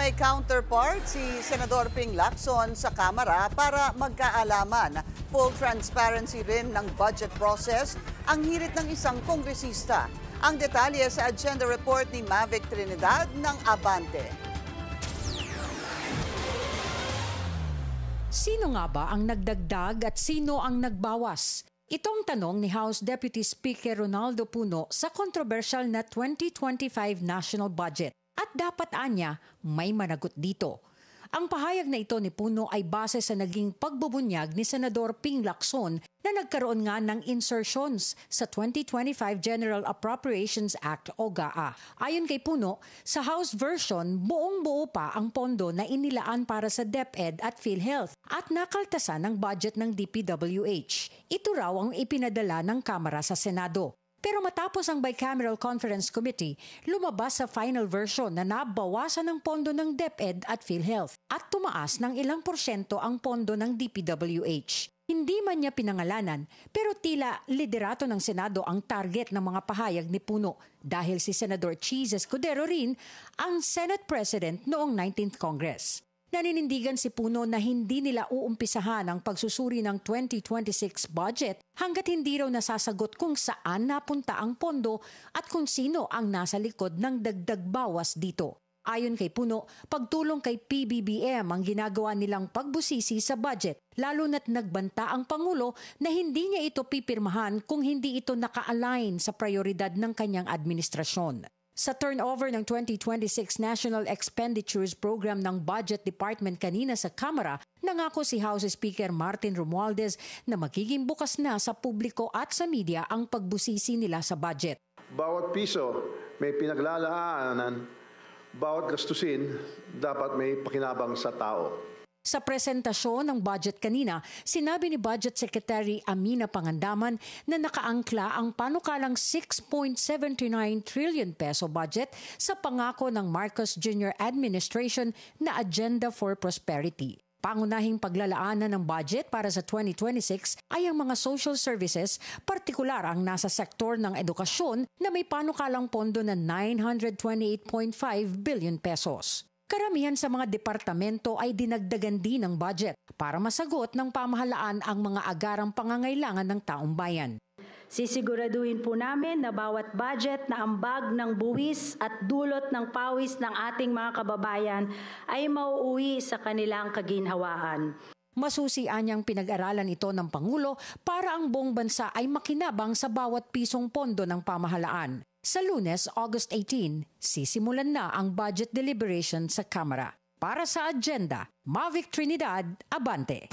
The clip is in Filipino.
may counterpart si Senador Ping Lacson sa Kamara para magkaalaman. Full transparency rin ng budget process ang hirit ng isang kongresista. Ang detalye sa agenda report ni Mavic Trinidad ng Abante. Sino nga ba ang nagdagdag at sino ang nagbawas? Itong tanong ni House Deputy Speaker Ronaldo Puno sa controversial na 2025 national budget. At dapat anya, may managot dito. Ang pahayag na ito ni Puno ay base sa naging pagbubunyag ni Senador Ping Lacson na nagkaroon nga ng insertions sa 2025 General Appropriations Act o GAA. Ayon kay Puno, sa House version, buong-buo pa ang pondo na inilaan para sa DepEd at PhilHealth at nakaltasan ng budget ng DPWH. Ito raw ang ipinadala ng Kamara sa Senado. Pero matapos ang Bicameral Conference Committee, lumabas sa final version na nabawasan ng pondo ng DepEd at PhilHealth at tumaas ng ilang porsyento ang pondo ng DPWH. Hindi man niya pinangalanan, pero tila liderato ng Senado ang target ng mga pahayag ni Puno dahil si Senador Cheese Escudero rin ang Senate President noong 19th Congress. Naninindigan si Puno na hindi nila uumpisahan ang pagsusuri ng 2026 budget hanggat hindi raw nasasagot kung saan napunta ang pondo at kung sino ang nasa likod ng dagdag bawas dito. Ayon kay Puno, pagtulong kay PBBM ang ginagawa nilang pagbusisi sa budget, lalo na't nagbanta ang Pangulo na hindi niya ito pipirmahan kung hindi ito naka-align sa prioridad ng kanyang administrasyon. Sa turnover ng 2026 National Expenditures Program ng Budget Department kanina sa Kamara, nangako si House Speaker Martin Romualdez na magiging bukas na sa publiko at sa media ang pagbusisi nila sa budget. Bawat piso may pinaglalaanan, bawat gastusin dapat may pakinabang sa tao. Sa presentasyon ng budget kanina, sinabi ni Budget Secretary Amina Pangandaman na nakaangkla ang panukalang 6.79 trillion peso budget sa pangako ng Marcos Jr. Administration na Agenda for Prosperity. Pangunahing paglalaanan ng budget para sa 2026 ay ang mga social services, partikular ang nasa sektor ng edukasyon na may panukalang pondo na 928.5 billion pesos. Karamihan sa mga departamento ay dinagdagan din ng budget para masagot ng pamahalaan ang mga agarang pangangailangan ng taong bayan. Sisiguraduhin po namin na bawat budget na ambag ng buwis at dulot ng pawis ng ating mga kababayan ay mauuwi sa kanilang kaginhawaan. Masusian niyang pinag-aralan ito ng Pangulo para ang buong bansa ay makinabang sa bawat pisong pondo ng pamahalaan. Sa Lunes, August 18, sisimulan na ang budget deliberation sa Kamara. Para sa agenda, Mavic Trinidad, Abante.